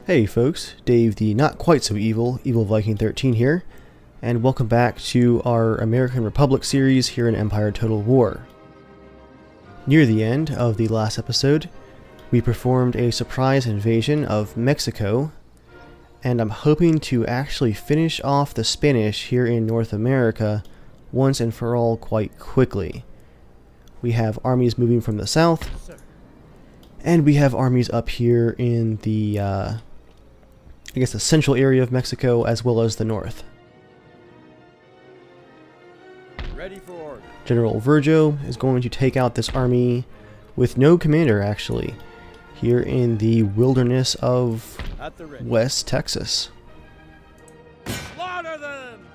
Hey folks, Dave the not quite so evil Viking 13 here, and welcome back to our American Republic series here in Empire Total War. Near the end of the last episode, we performed a surprise invasion of Mexico, and I'm hoping to actually finish off the Spanish here in North America once and for all quite quickly. We have armies moving from the south, and we have armies up here in the I guess the central area of Mexico as well as the north. Ready for order. General Virgil is going to take out this army with no commander actually here in the wilderness of West Texas. Slaughter them!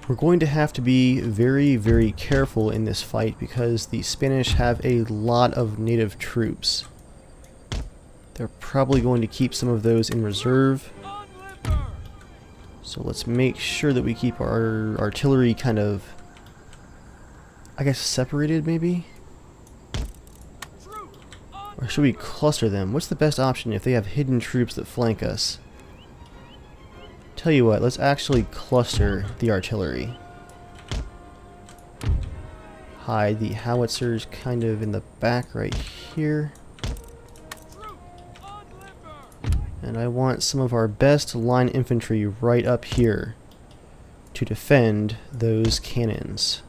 We're going to have to be very, very careful in this fight because the Spanish have a lot of native troops. They're probably going to keep some of those in reserve. So let's make sure that we keep our artillery kind of, I guess, separated maybe? Or should we cluster them? What's the best option if they have hidden troops that flank us? Tell you what, let's actually cluster the artillery. Hide the howitzers kind of in the back right here. And I want some of our best line infantry right up here to defend those cannons.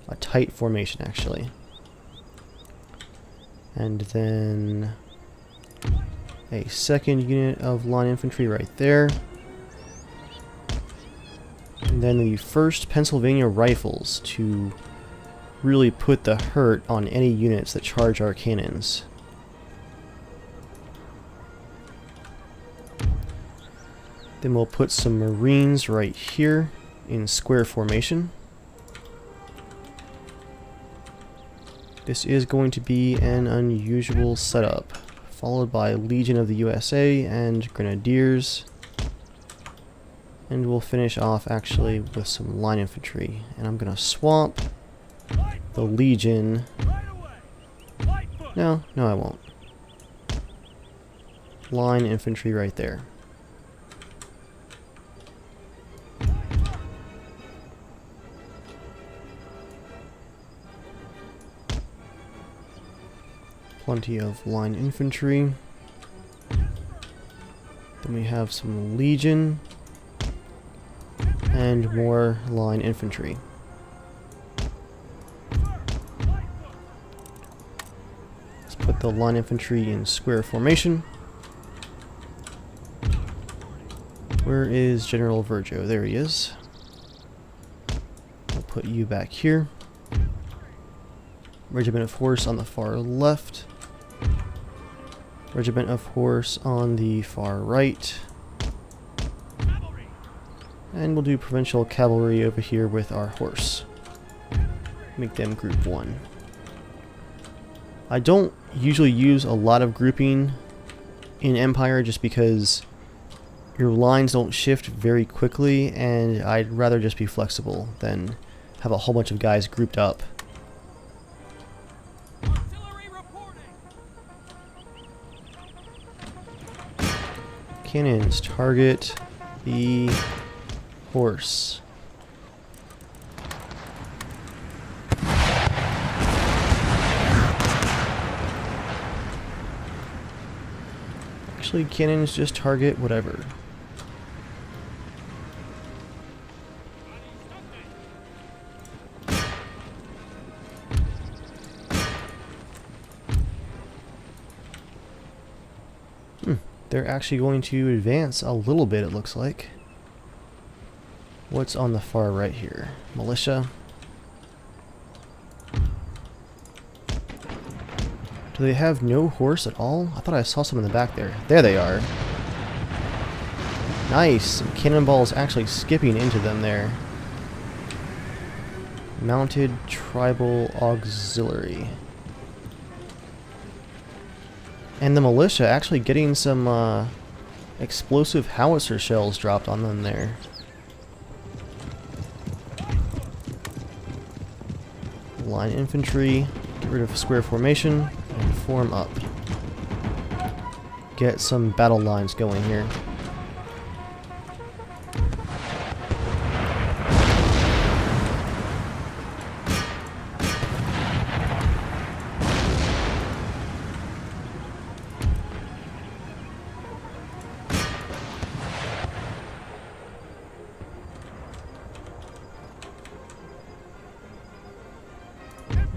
A tight formation actually. And then a second unit of line infantry right there. And then the 1st Pennsylvania Rifles to really put the hurt on any units that charge our cannons. Then we'll put some Marines right here in square formation. This is going to be an unusual setup, followed by Legion of the USA and Grenadiers. And we'll finish off actually with some line infantry. And I'm going to swap the Legion. No, I won't. Line infantry right there. Plenty of line infantry. Then we have some Legion. And more line infantry. Let's put the line infantry in square formation. Where is General Virgil? There he is. I'll put you back here. Regiment of Horse on the far left. Regiment of Horse on the far right. And we'll do provincial cavalry over here with our horse. Make them group 1. I don't usually use a lot of grouping in Empire just because your lines don't shift very quickly, and I'd rather just be flexible than have a whole bunch of guys grouped up. Cannons target the horse. Actually, cannons just target whatever. They're actually going to advance a little bit, it looks like. What's on the far right here? Militia. Do they have no horse at all? I thought I saw some in the back there. There they are. Nice. Some cannonballs actually skipping into them there. Mounted Tribal Auxiliary. And the militia actually getting some explosive howitzer shells dropped on them there. line infantry, get rid of square formation, and form up. Get some battle lines going here.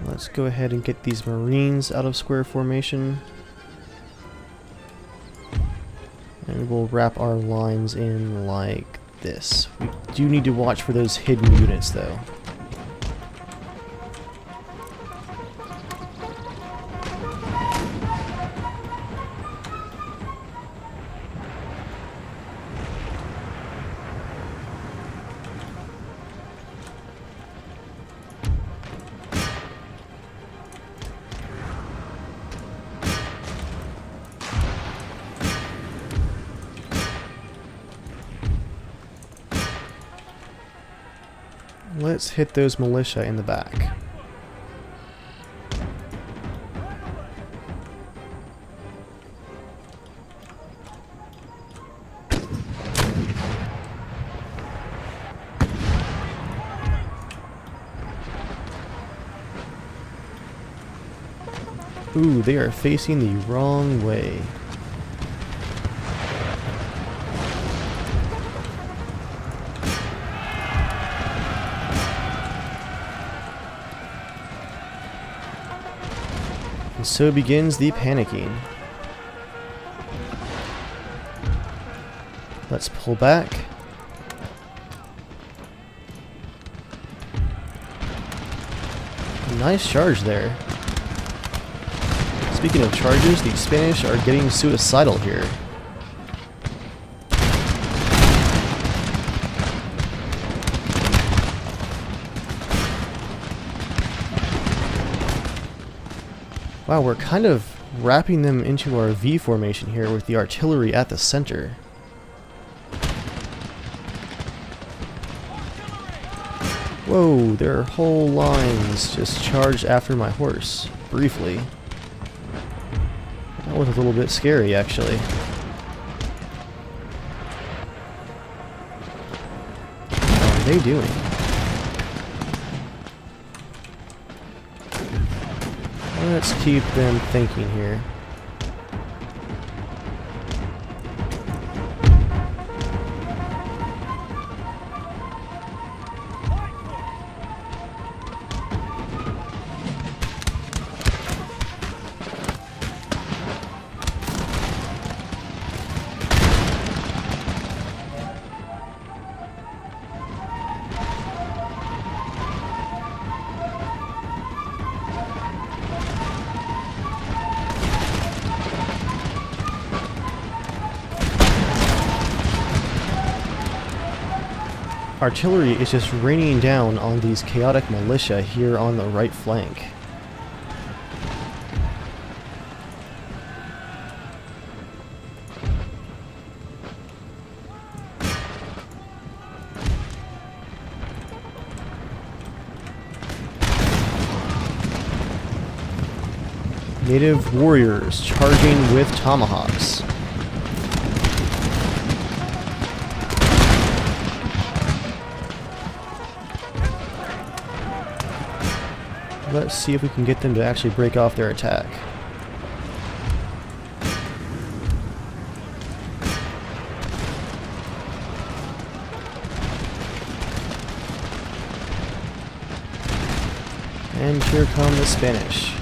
Let's go ahead and get these Marines out of square formation. And we'll wrap our lines in like this. We do need to watch for those hidden units though. Let's hit those militia in the back. Ooh, they are facing the wrong way. And so begins the panicking. Let's pull back. Nice charge there. Speaking of charges, the Spanish are getting suicidal here. Wow, we're kind of wrapping them into our V formation here with the artillery at the center. Whoa, their whole lines just charged after my horse, briefly. That was a little bit scary, actually. What are they doing? Let's keep them thinking here. Artillery is just raining down on these chaotic militia here on the right flank. Native warriors charging with tomahawks. Let's see if we can get them to actually break off their attack. And here come the Spanish.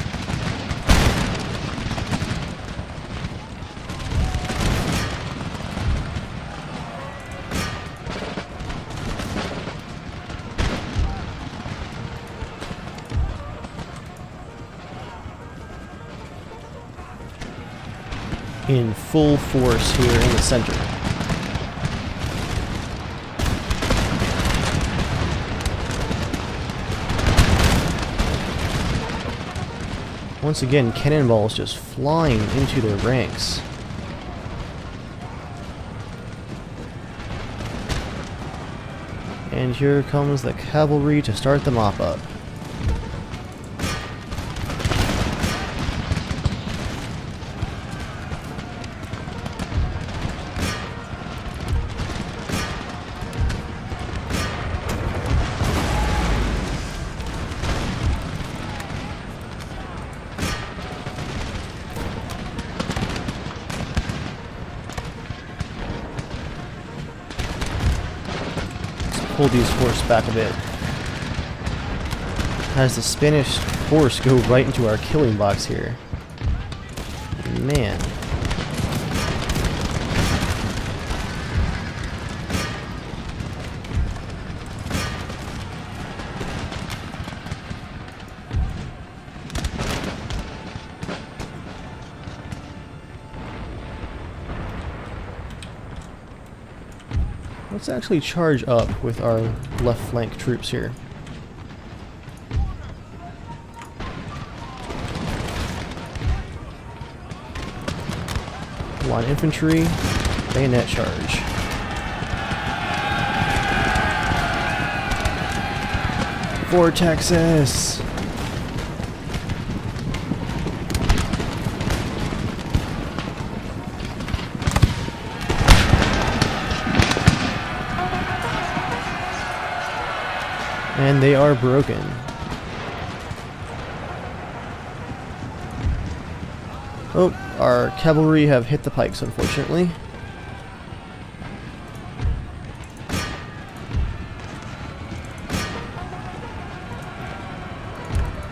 In full force here in the center. Once again, cannonballs just flying into their ranks. And here comes the cavalry to start the mop up. pull these horse back a bit. Has the Spanish horse go right into our killing box here. Man. Let's actually charge up with our left flank troops here. Line infantry, bayonet charge. For Texas! And they are broken. Oh, our cavalry have hit the pikes, unfortunately.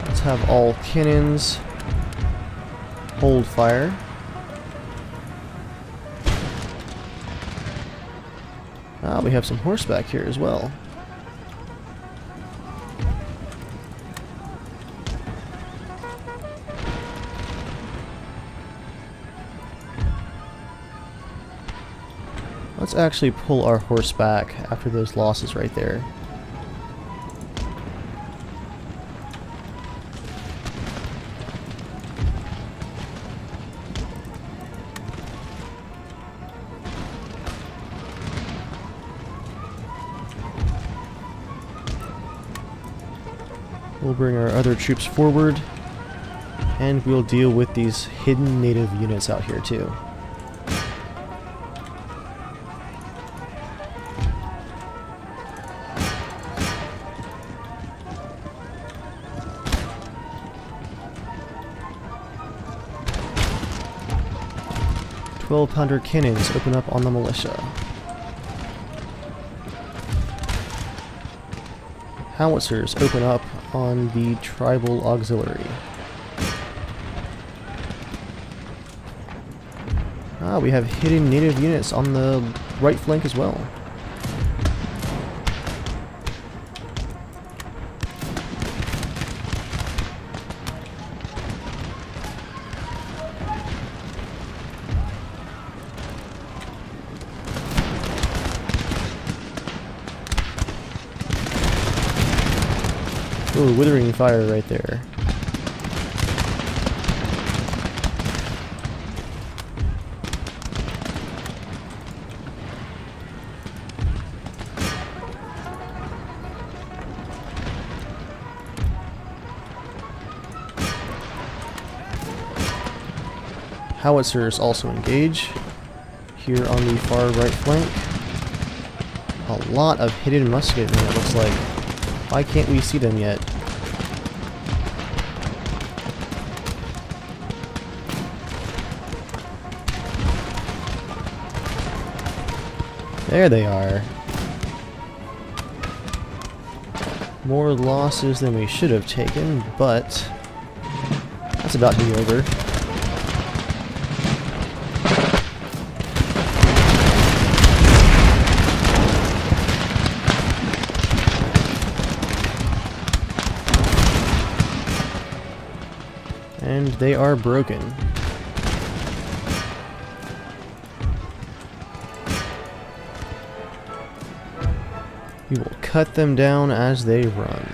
Let's have all cannons hold fire. Ah, we have some horseback here as well. Let's actually pull our horse back after those losses right there. We'll bring our other troops forward, and we'll deal with these hidden native units out here too. .12-pounder cannons open up on the militia. Howitzers open up on the tribal auxiliary. Ah, we have hidden native units on the right flank as well. Ooh, withering fire right there. Howitzers also engage here on the far right flank. A lot of hidden musketmen, it looks like. Why can't we see them yet? There they are. More losses than we should have taken, but that's about to be over. And they are broken. We will cut them down as they run.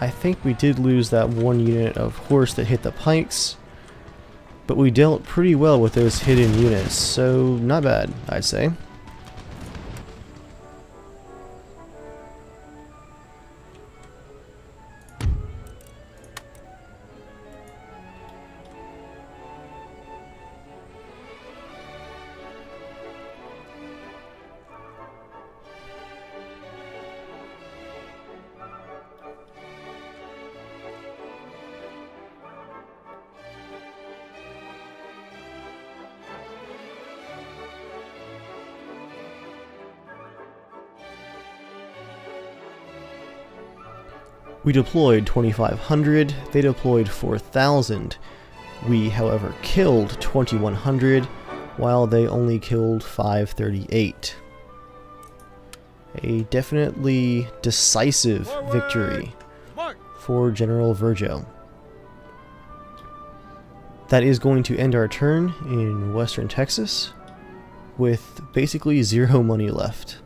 I think we did lose that one unit of horse that hit the pikes, but we dealt pretty well with those hidden units, so not bad, I'd say. We deployed 2,500, they deployed 4,000. We, however, killed 2,100, while they only killed 538. A definitely decisive victory for General Virgil. That is going to end our turn in Western Texas, with basically 0 money left.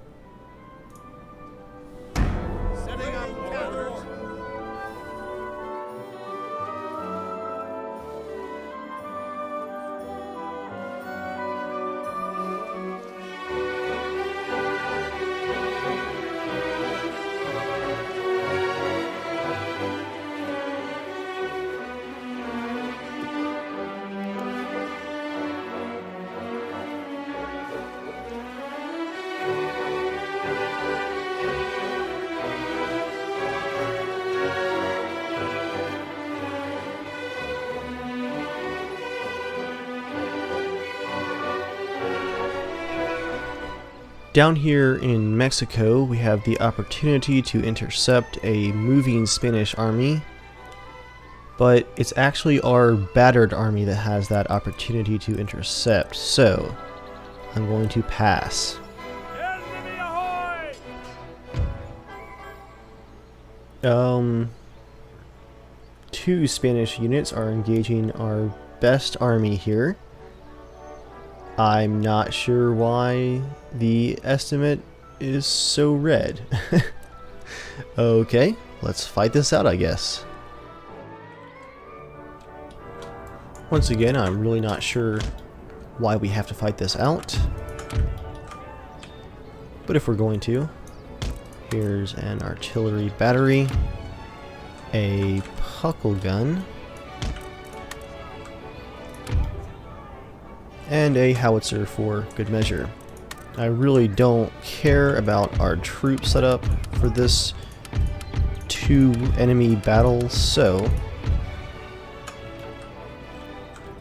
Down here in Mexico, we have the opportunity to intercept a moving Spanish army, but it's actually our battered army that has that opportunity to intercept, so I'm going to pass. Enemy ahoy! 2 Spanish units are engaging our best army here. I'm not sure why the estimate is so red. Okay, let's fight this out, I guess. Once again, I'm really not sure why we have to fight this out. But if we're going to, here's an artillery battery, a puckle gun, and a howitzer for good measure. I really don't care about our troop setup for this 2 enemy battle, so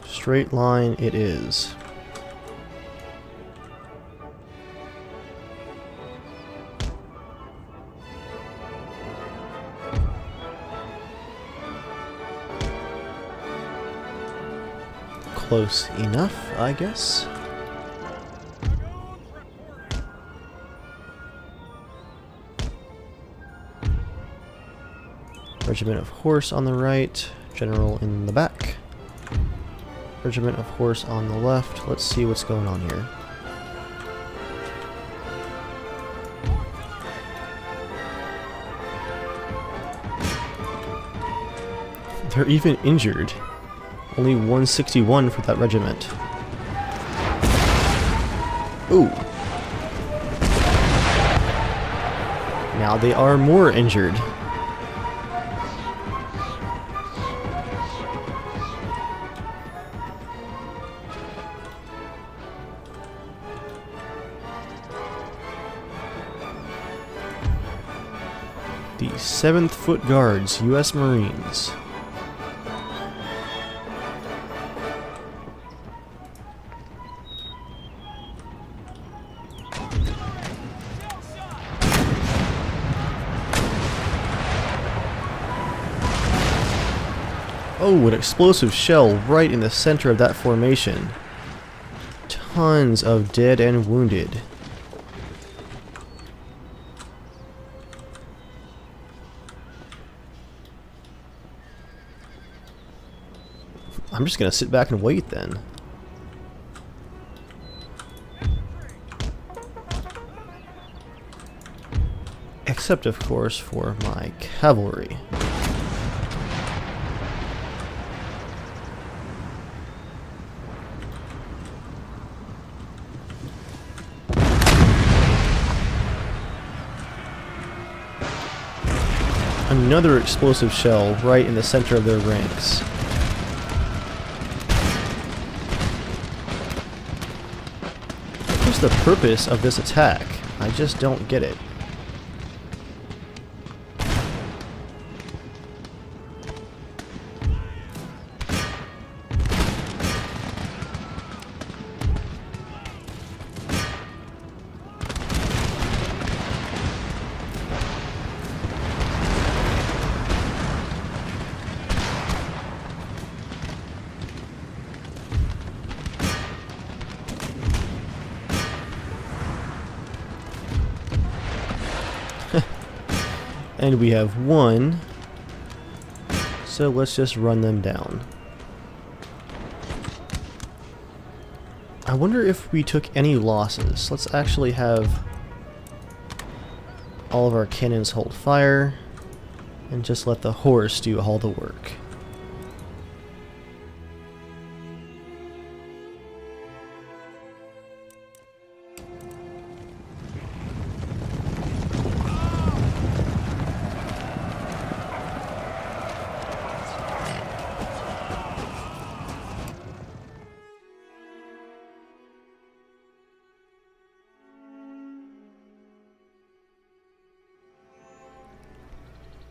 straight line it is. Close enough, I guess. Regiment of horse on the right, general in the back. Regiment of horse on the left. Let's see what's going on here. They're even injured. Only 161 for that regiment. Ooh. Now they are more injured. The 7th Foot Guards, U.S. Marines. Oh, an explosive shell right in the center of that formation. Tons of dead and wounded. I'm just gonna sit back and wait then. Except, of course, for my cavalry. Another explosive shell right in the center of their ranks. What's the purpose of this attack? I just don't get it. And we have one. So let's just run them down. I wonder if we took any losses. Let's actually have all of our cannons hold fire and just let the horse do all the work.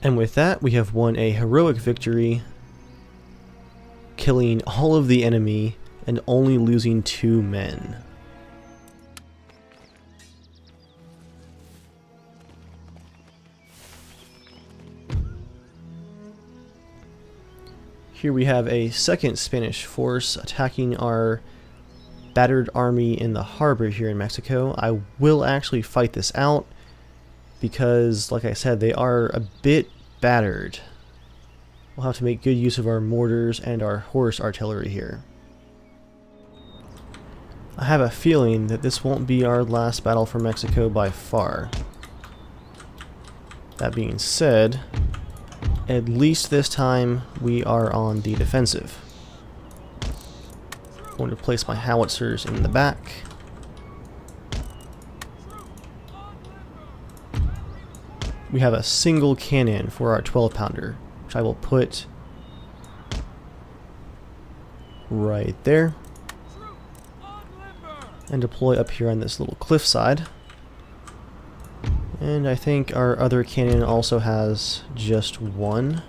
And with that, we have won a heroic victory, killing all of the enemy and only losing 2 men. Here we have a second Spanish force attacking our battered army in the harbor here in Mexico. I will actually fight this out, because, like I said, they are a bit battered. We'll have to make good use of our mortars and our horse artillery here. I have a feeling that this won't be our last battle for Mexico by far. That being said, at least this time we are on the defensive. I'm going to place my howitzers in the back. We have a single cannon for our 12-pounder, which I will put right there and deploy up here on this little cliffside. And I think our other cannon also has just one.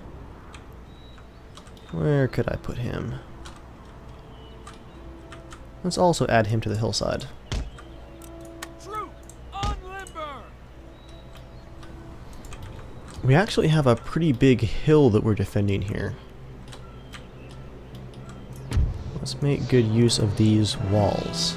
Where could I put him? Let's also add him to the hillside. We actually have a pretty big hill that we're defending here. Let's make good use of these walls.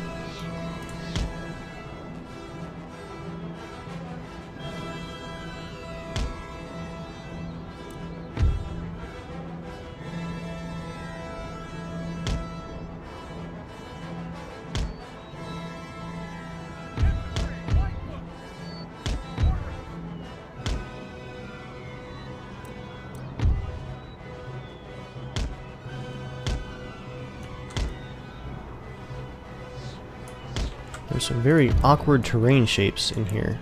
There's some very awkward terrain shapes in here.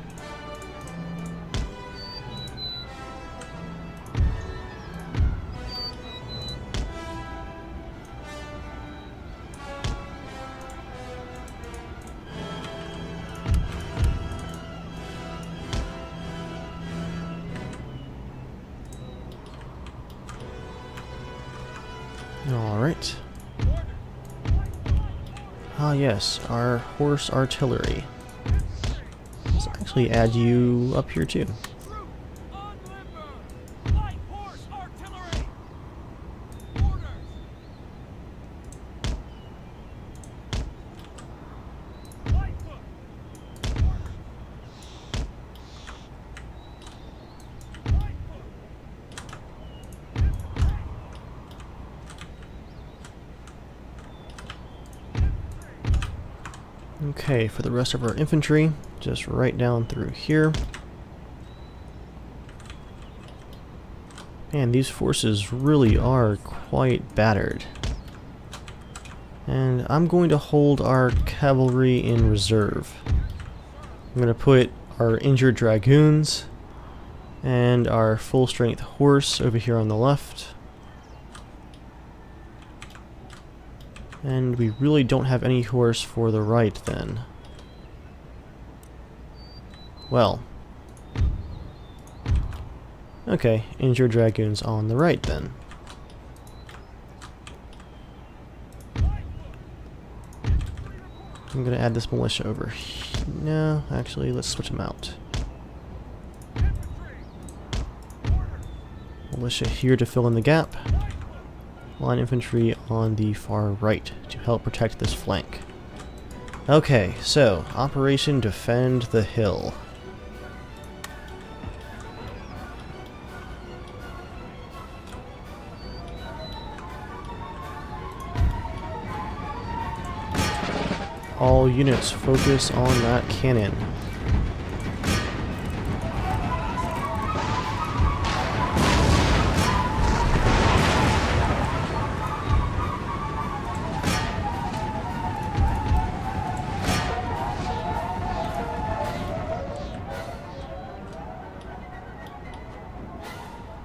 All right. Ah yes, our horse artillery. Let's actually add you up here too. Okay, for the rest of our infantry, just right down through here. Man, these forces really are quite battered. And I'm going to hold our cavalry in reserve. I'm going to put our injured dragoons and our full-strength horse over here on the left. And we really don't have any horse for the right then. Well. Okay, injured dragoons on the right then. I'm gonna add this militia over here. No, actually, let's switch them out. Militia here to fill in the gap. Line infantry on the far right to help protect this flank. Okay, so Operation Defend the Hill. All units focus on that cannon.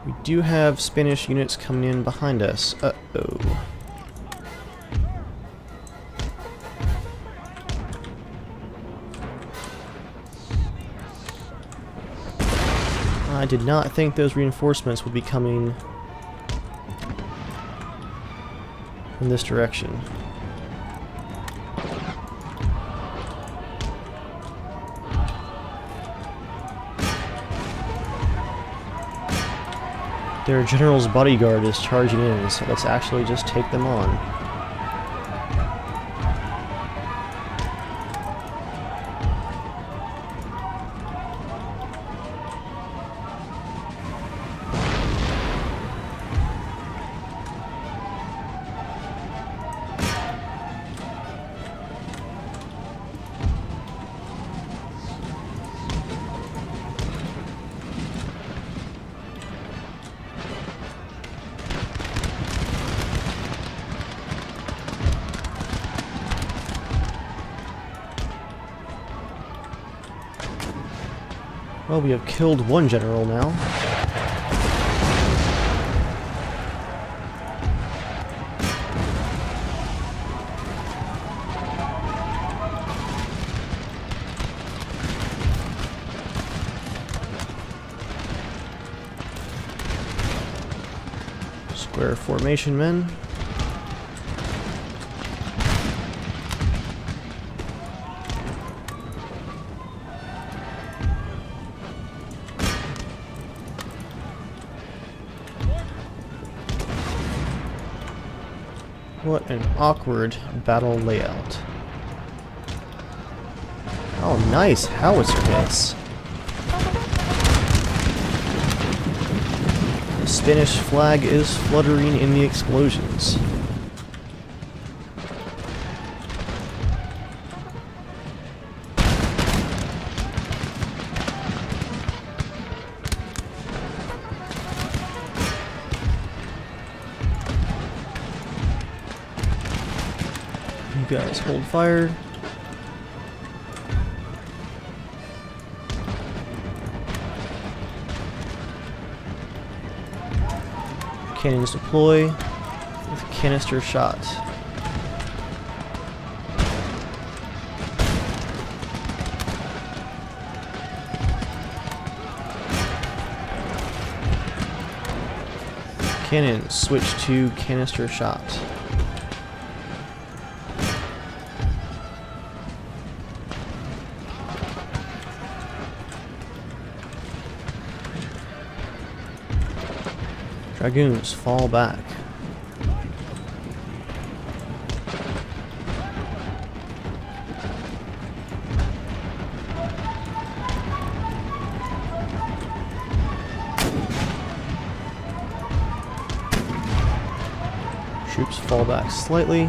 We do have Spanish units coming in behind us. Uh-oh. I did not think those reinforcements would be coming from this direction. Their general's bodyguard is charging in, so let's actually just take them on. Well, we have killed one general now. Square formation, men. What an awkward battle layout. Oh, nice howitzer hits. The Spanish flag is fluttering in the explosions. You guys hold fire. Cannons deploy with canister shot. Cannons switch to canister shot. Dragoons fall back. Troops fall back slightly.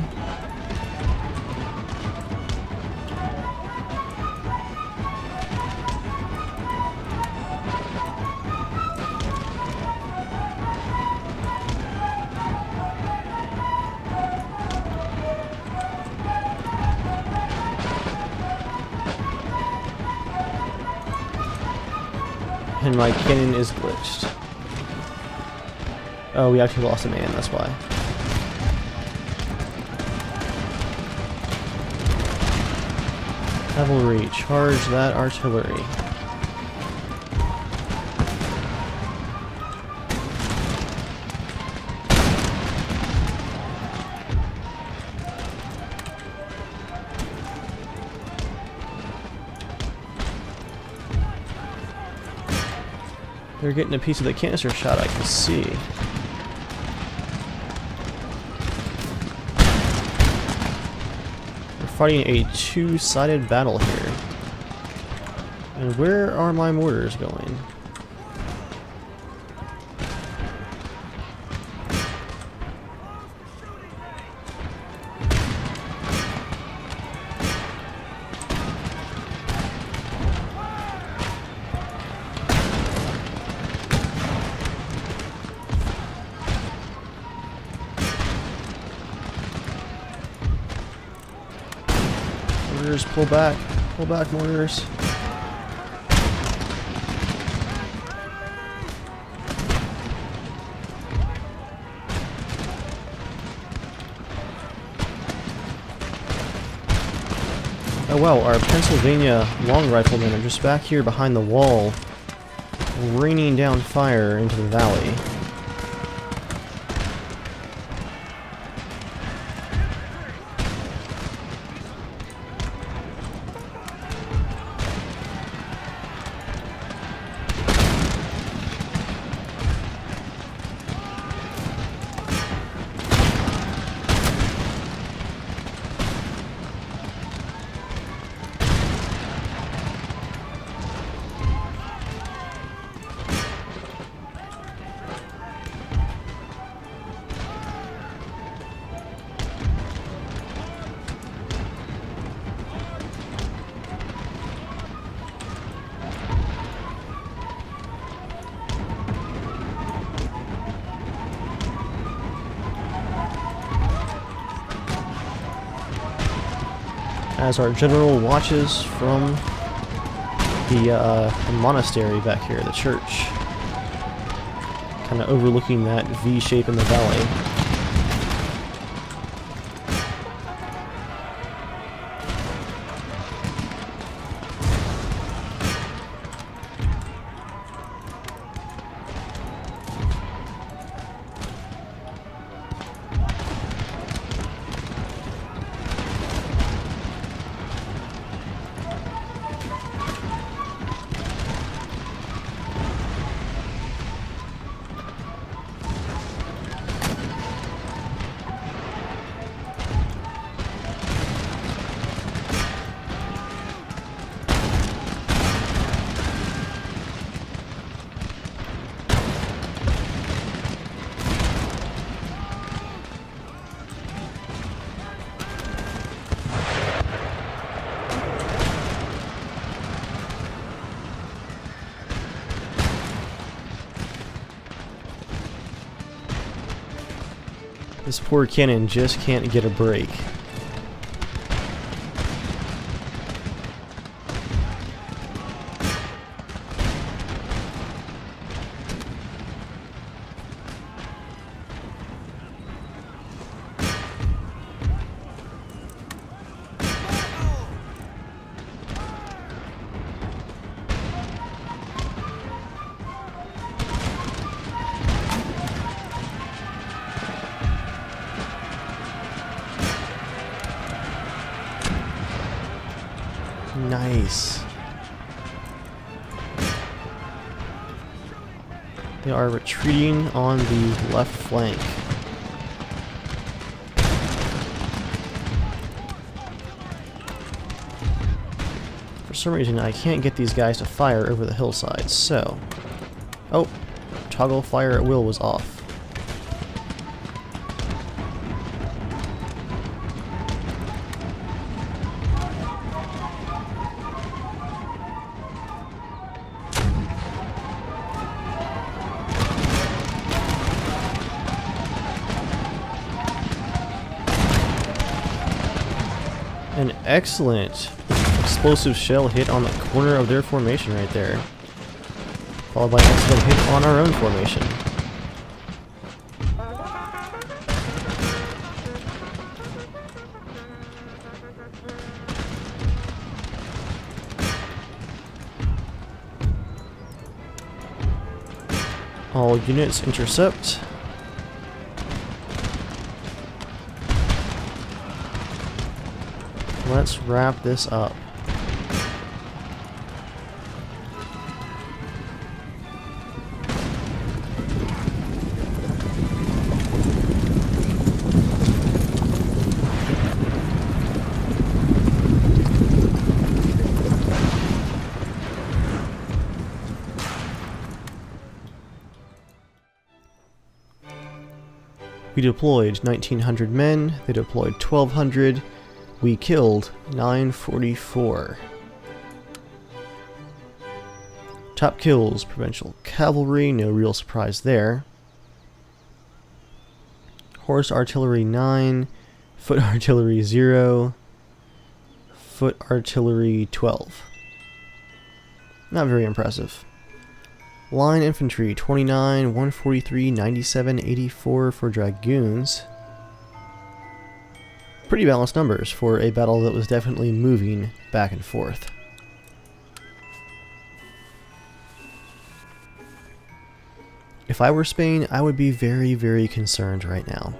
And my cannon is glitched. Oh, we actually lost a man, that's why. Cavalry, charge that artillery. They're getting a piece of the canister shot, I can see. We're fighting a two-sided battle here. And where are my mortars going? Mortars, pull back, mortars. Oh wow, our Pennsylvania long riflemen are just back here behind the wall, raining down fire into the valley. As our general watches from the monastery back here, the church, kind of overlooking that V shape in the valley. This poor cannon just can't get a break. Nice. They are retreating on the left flank. For some reason, I can't get these guys to fire over the hillside, so... Oh, toggle fire at will was off. An excellent explosive shell hit on the corner of their formation right there, followed by an excellent hit on our own formation. All units intercept. Let's wrap this up. We deployed 1,900 men, they deployed 1,200. We killed 944. Top kills, provincial cavalry, no real surprise there. Horse artillery 9, foot artillery 0, foot artillery 12. Not very impressive. Line infantry 29, 143, 97, 84 for dragoons. Pretty balanced numbers for a battle that was definitely moving back and forth. If I were Spain, I would be very, very concerned right now.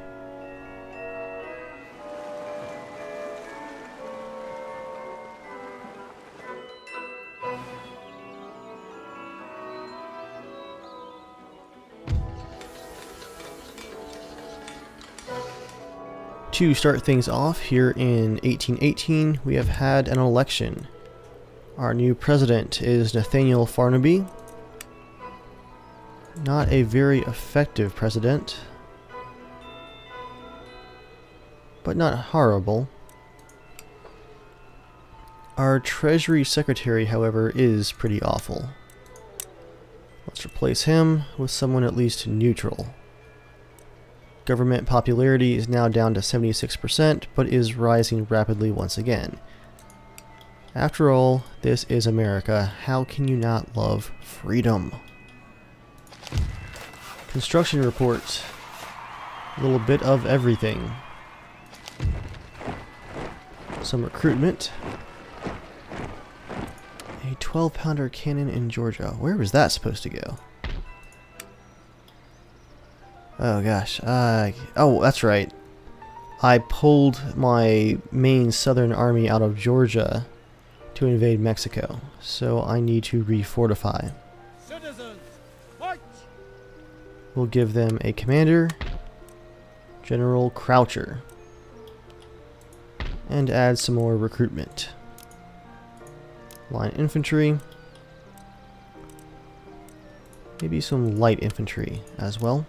To start things off, here in 1818, we have had an election. Our new president is Nathaniel Farnaby. Not a very effective president, but not horrible. Our Treasury Secretary, however, is pretty awful. Let's replace him with someone at least neutral. Government popularity is now down to 76%, but is rising rapidly once again. After all, this is America. How can you not love freedom? Construction report. A little bit of everything. Some recruitment. A 12-pounder cannon in Georgia. Where was that supposed to go? Oh gosh, oh that's right. I pulled my main southern army out of Georgia to invade Mexico, so I need to refortify. Citizens, march! We'll give them a commander, General Croucher, and add some more recruitment. Line infantry, maybe some light infantry as well.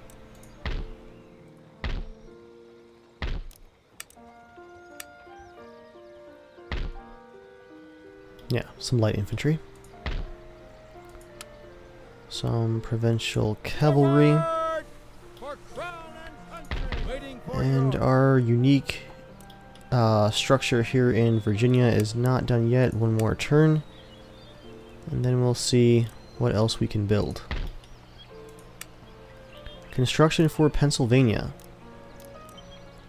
Yeah, some light infantry. Some provincial cavalry. And our unique structure here in Virginia is not done yet. One more turn. And then we'll see what else we can build. Construction for Pennsylvania.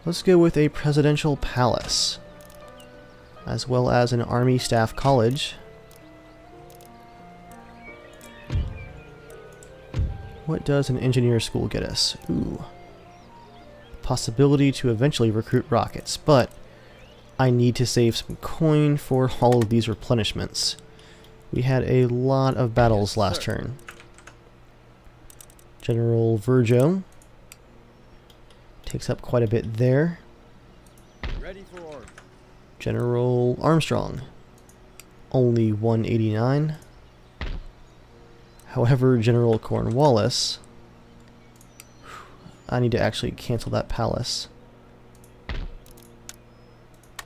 Let's go with a presidential palace, as well as an Army Staff College. What does an engineer school get us? Ooh. Possibility to eventually recruit rockets, but I need to save some coin for all of these replenishments. We had a lot of battles last turn. General Virgo takes up quite a bit there. Ready for order. General Armstrong, only 189. However, General Cornwallis, I need to actually cancel that palace.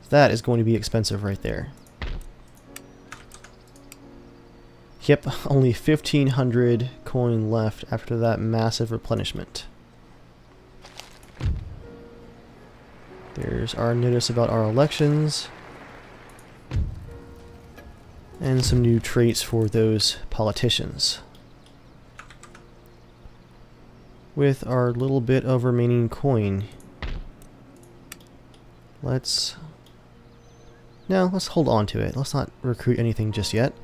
That is going to be expensive right there. Yep, only 1,500 coin left after that massive replenishment. There's our notice about our elections. And some new traits for those politicians. With our little bit of remaining coin, let's hold on to it. Let's not recruit anything just yet.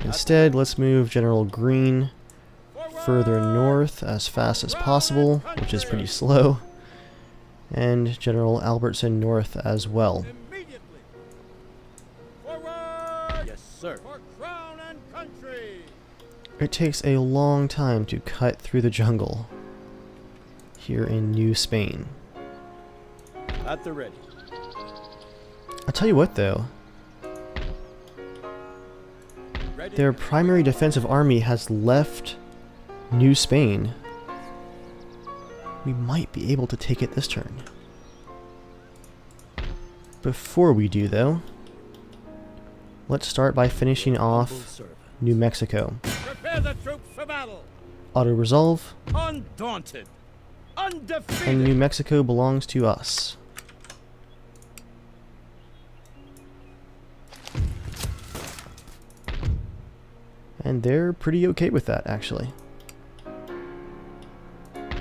Instead, let's move General Green further north as fast as possible, which is pretty slow. And General Albertson north as well. Immediately. Forward! Yes, sir. For crown and country! It takes a long time to cut through the jungle here in New Spain. At the ready. I'll tell you what though, Ready. their primary defensive army has left New Spain. We might be able to take it this turn. Before we do though, let's start by finishing off New Mexico. Prepare the troops for battle! Auto-resolve, Undaunted! Undefeated! and New Mexico belongs to us. And they're pretty okay with that, actually. I'm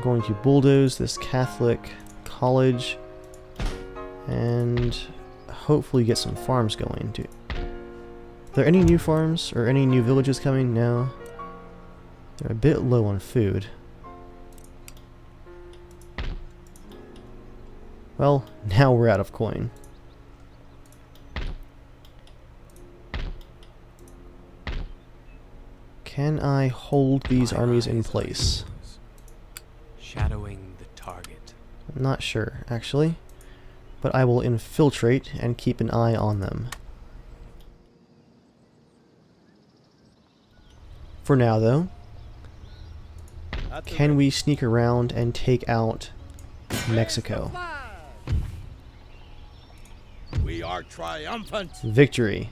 going to bulldoze this Catholic college and hopefully get some farms going too. Are there any new farms or any new villages coming? No. They're a bit low on food. Well, now we're out of coin. Can I hold these armies in place? Shadowing the target. I'm not sure, actually. But I will infiltrate and keep an eye on them. For now, though, can we sneak around and take out Mexico? We are triumphant. Victory.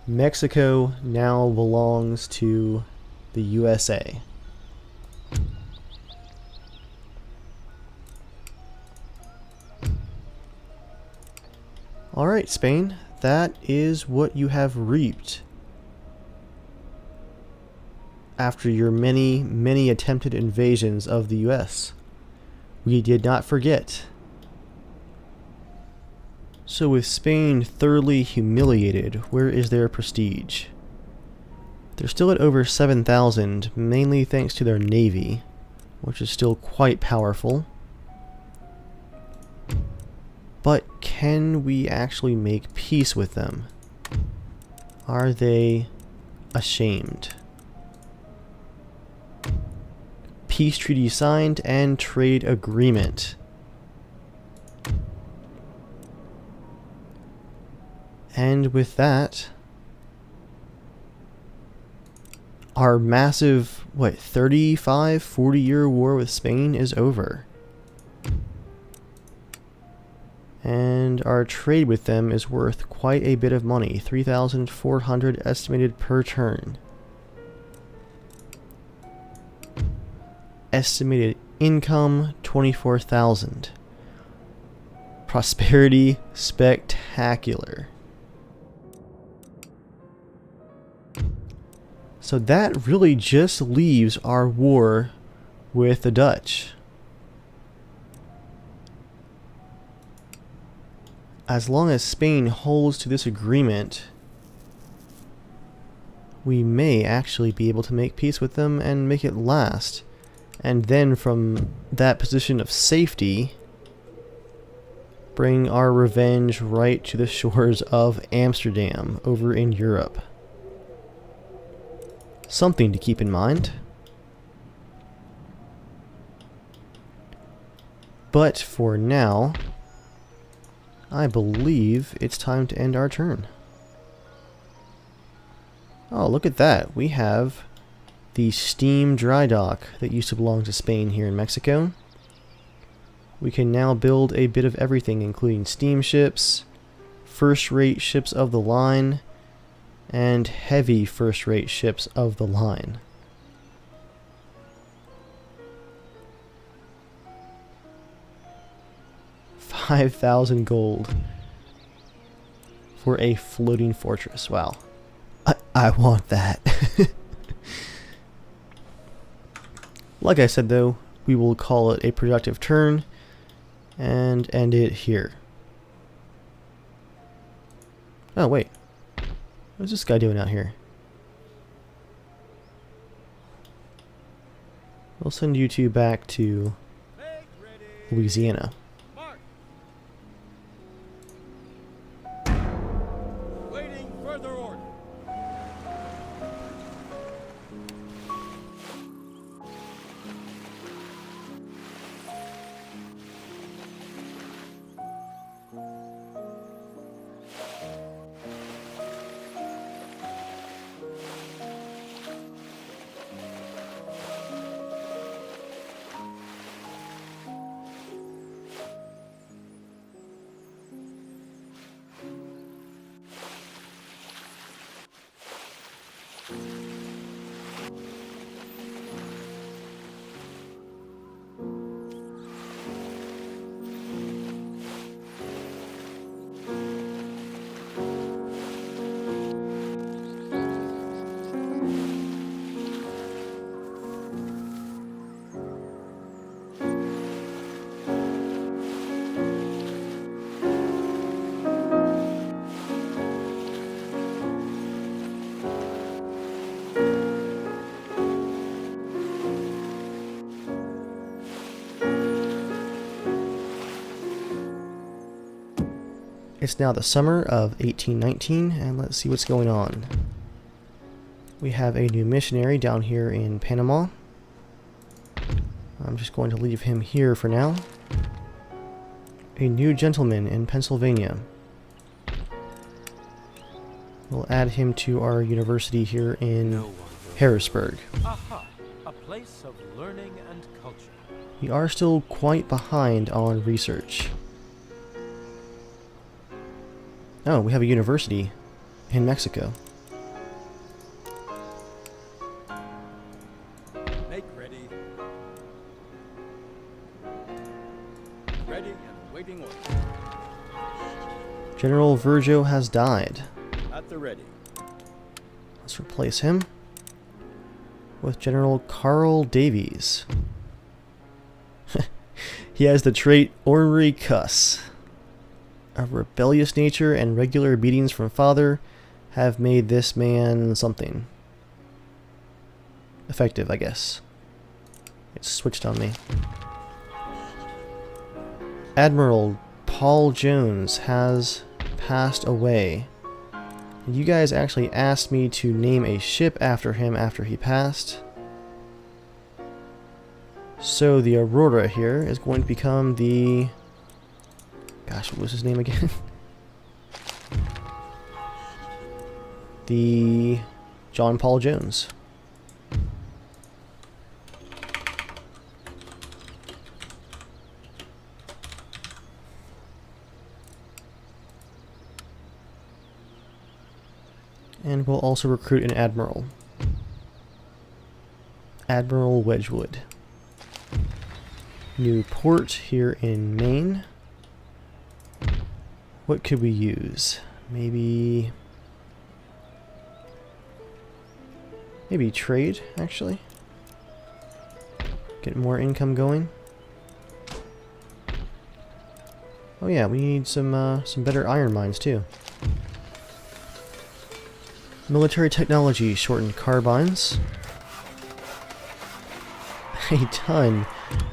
Mexico now belongs to the USA. Alright, Spain, that is what you have reaped after your many, many attempted invasions of the US. We did not forget. So with Spain thoroughly humiliated, where is their prestige? They're still at over 7,000, mainly thanks to their navy, which is still quite powerful. But can we actually make peace with them? Are they ashamed? Peace treaty signed and trade agreement. And with that, our massive, 35, 40-year war with Spain is over. And our trade with them is worth quite a bit of money, 3,400 estimated per turn. Estimated income, 24,000. Prosperity, spectacular. So that really just leaves our war with the Dutch. As long as Spain holds to this agreement, we may actually be able to make peace with them and make it last. And then from that position of safety, bring our revenge right to the shores of Amsterdam over in Europe. Something to keep in mind. But for now, I believe it's time to end our turn. Oh, look at that. We have the steam dry dock that used to belong to Spain here in Mexico. We can now build a bit of everything, including steamships, first-rate ships of the line, and heavy first-rate ships of the line. $5,000 gold for a floating fortress. Wow. I want that. Like I said though, we will call it a productive turn and end it here. Oh wait. What's this guy doing out here? We'll send you two back to Louisiana. Waiting further order. It's now the summer of 1819, and let's see what's going on. We have a new missionary down here in Panama. I'm just going to leave him here for now. A new gentleman in Pennsylvania. We'll add him to our university here in Harrisburg. Aha, a place of learning and culture. We are still quite behind on research. Oh, we have a university in Mexico. Make ready. Ready and waiting order. General Virgil has died. At the ready. Let's replace him with General Carl Davies. He has the trait ornery cuss. A rebellious nature and regular beatings from father have made this man something. Effective, I guess. It's switched on me. Admiral Paul Jones has passed away. You guys actually asked me to name a ship after him after he passed. So the Aurora here is going to become the... Gosh, what was his name again? The John Paul Jones. And we'll also recruit an admiral. Admiral Wedgwood. New port here in Maine. What could we use? Maybe trade, actually. Get more income going. Oh yeah, we need some better iron mines too. Military technology, shortened carbines. A ton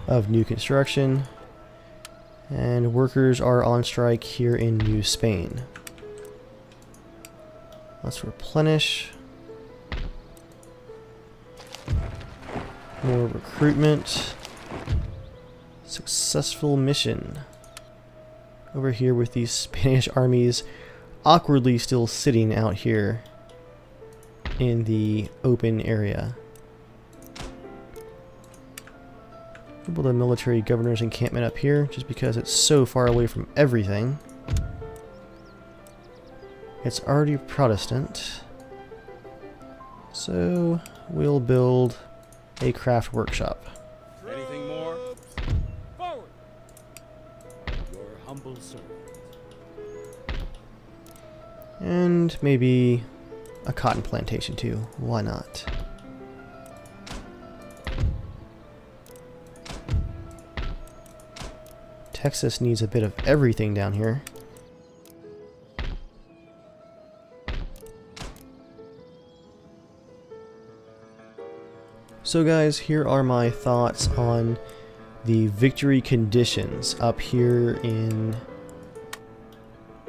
of new construction. And workers are on strike here in New Spain. Let's replenish. More recruitment. Successful mission. Over here with these Spanish armies awkwardly still sitting out here in the open area. Build a military governor's encampment up here just because it's so far away from everything. It's already Protestant. So we'll build a craft workshop. Anything more? Forward. Your humble servant. And maybe a cotton plantation too. Why not? Texas needs a bit of everything down here. So guys, here are my thoughts on the victory conditions up here in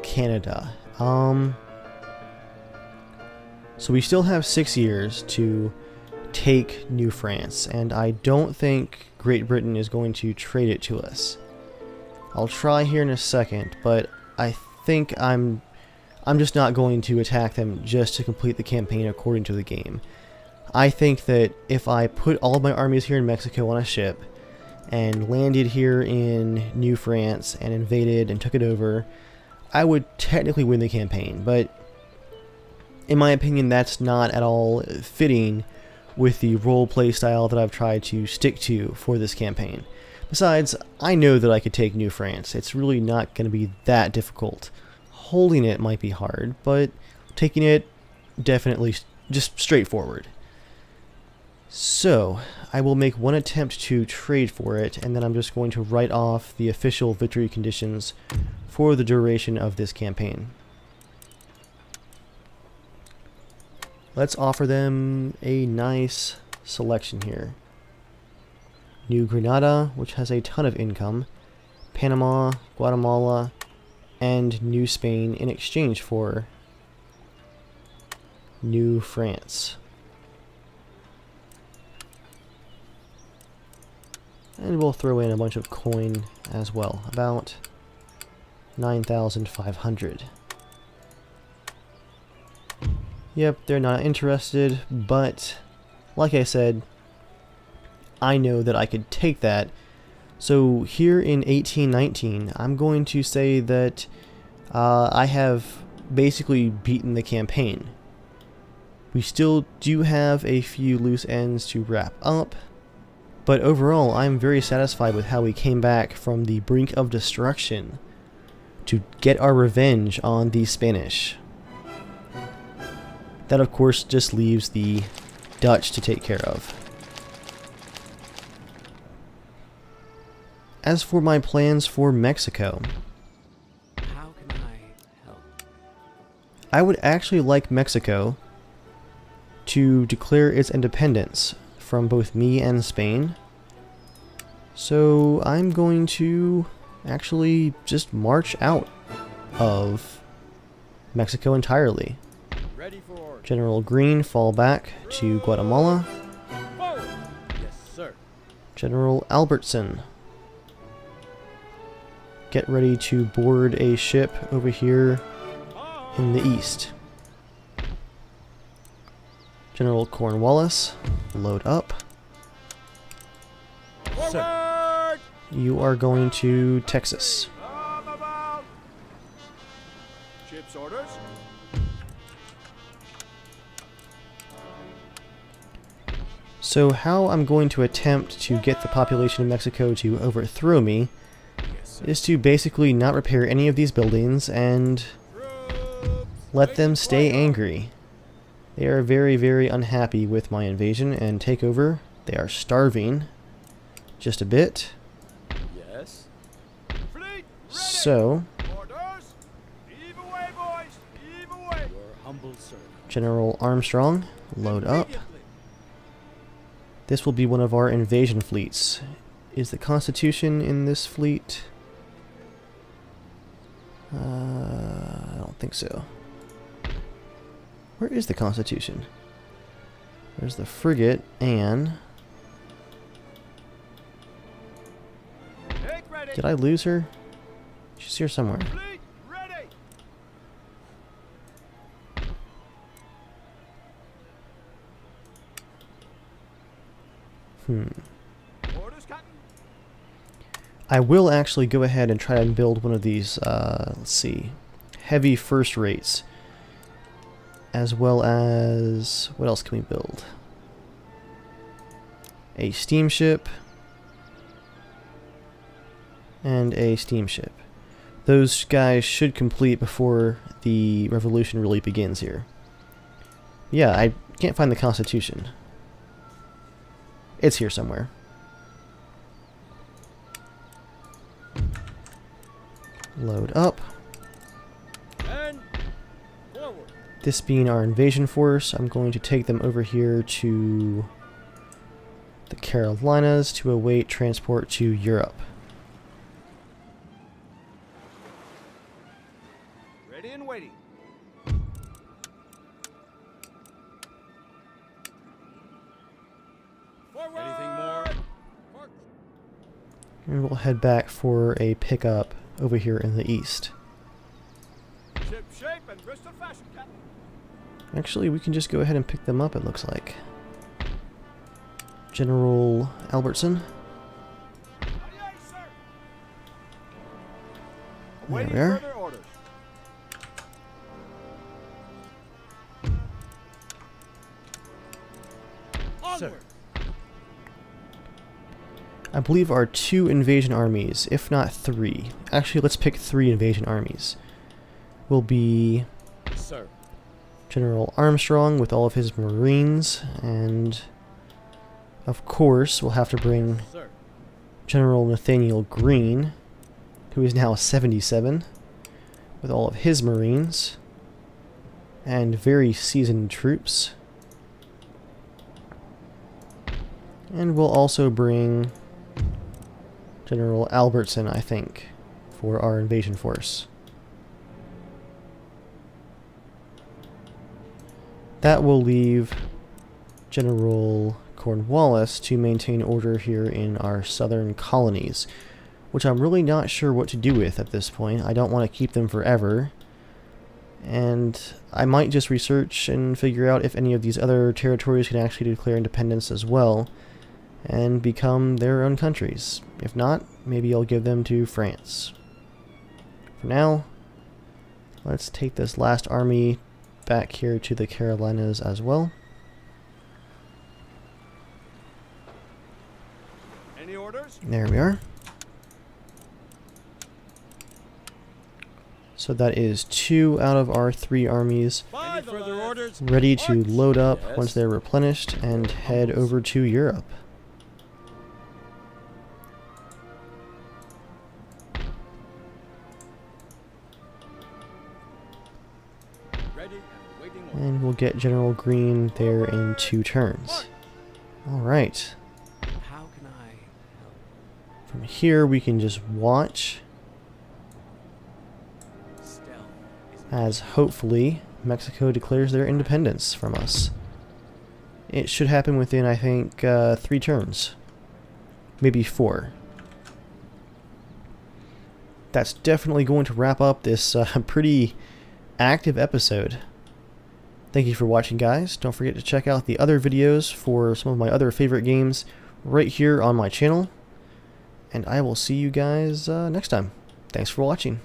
Canada. So we still have 6 years to take New France, and I don't think Great Britain is going to trade it to us. I'll try here in a second, but I think I'm just not going to attack them just to complete the campaign according to the game. I think that if I put all of my armies here in Mexico on a ship and landed here in New France and invaded and took it over, I would technically win the campaign, but in my opinion that's not at all fitting with the roleplay style that I've tried to stick to for this campaign. Besides, I know that I could take New France. It's really not going to be that difficult. Holding it might be hard, but taking it, definitely just straightforward. So, I will make one attempt to trade for it, and then I'm just going to write off the official victory conditions for the duration of this campaign. Let's offer them a nice selection here. New Granada, which has a ton of income. Panama, Guatemala, and New Spain in exchange for New France. And we'll throw in a bunch of coin as well, about 9,500. Yep, they're not interested, but like I said, I know that I could take that. So here in 1819, I'm going to say that I have basically beaten the campaign. We still do have a few loose ends to wrap up, but overall I'm very satisfied with how we came back from the brink of destruction to get our revenge on the Spanish. That of course just leaves the Dutch to take care of. As for my plans for Mexico, How can I help? I would actually like Mexico to declare its independence from both me and Spain. So I'm going to actually just march out of Mexico entirely. Ready for order. General Green, fall back to Guatemala. Forward. Yes, sir. General Albertson, get ready to board a ship over here in the east. General Cornwallis, load up. Forward. You are going to Texas. Come about. Ship's orders. So how I'm going to attempt to get the population of Mexico to overthrow me Yes, sir. is to basically not repair any of these buildings and Troops. let them stay angry. They are very, very unhappy with my invasion and takeover. They are starving just a bit. Yes. Fleet. Ready. So, Orders. Heave away, boys. Heave away. Your humble servant. General Armstrong, load up. Immediately. This will be one of our invasion fleets. Is the Constitution in this fleet? I don't think so. Where is the Constitution? There's the frigate, Anne. Make ready. Did I lose her? She's here somewhere. Fleet. Ready. Orders, Captain. I will actually go ahead and try and build one of these, let's see, heavy first rates. As well as, what else can we build? A steamship. And a steamship. Those guys should complete before the revolution really begins here. Yeah, I can't find the Constitution. It's here somewhere. Load up. And forward. This being our invasion force, I'm going to take them over here to the Carolinas to await transport to Europe. Ready and waiting. Forward. Anything more? March. And we'll head back for a pickup over here in the east. Ship shape and Bristol fashion, Captain. Actually, we can just go ahead and pick them up, it looks like. General Albertson. Aye, aye, sir. There Awaiting we are. further orders. Sir. Onward. I believe our 2 invasion armies, if not 3. Actually, let's pick 3 invasion armies. Will be Sir. General Armstrong with all of his Marines, and of course we'll have to bring Sir. General Nathaniel Greene, who is now 77, with all of his Marines, and very seasoned troops. And we'll also bring General Albertson, I think, for our invasion force. that will leave General Cornwallis to maintain order here in our southern colonies, which I'm really not sure what to do with at this point. I don't want to keep them forever, and I might just research and figure out if any of these other territories can actually declare independence as well and become their own countries. If not, maybe I'll give them to France. For now, let's take this last army back here to the Carolinas as well. Any orders? There we are. So that is 2 out of our 3 armies Any further orders? ready to March. load up Yes. once they're replenished and head over to Europe. Ready and awaiting orders. And we'll get General Green there in 2 turns. Alright. How can I help? From here we can just watch Stealth is as hopefully Mexico declares their independence from us. It should happen within, I think, 3 turns. Maybe 4. That's definitely going to wrap up this pretty active episode. Thank you for watching, guys. Don't forget to check out the other videos for some of my other favorite games right here on my channel. And I will see you guys next time. Thanks for watching.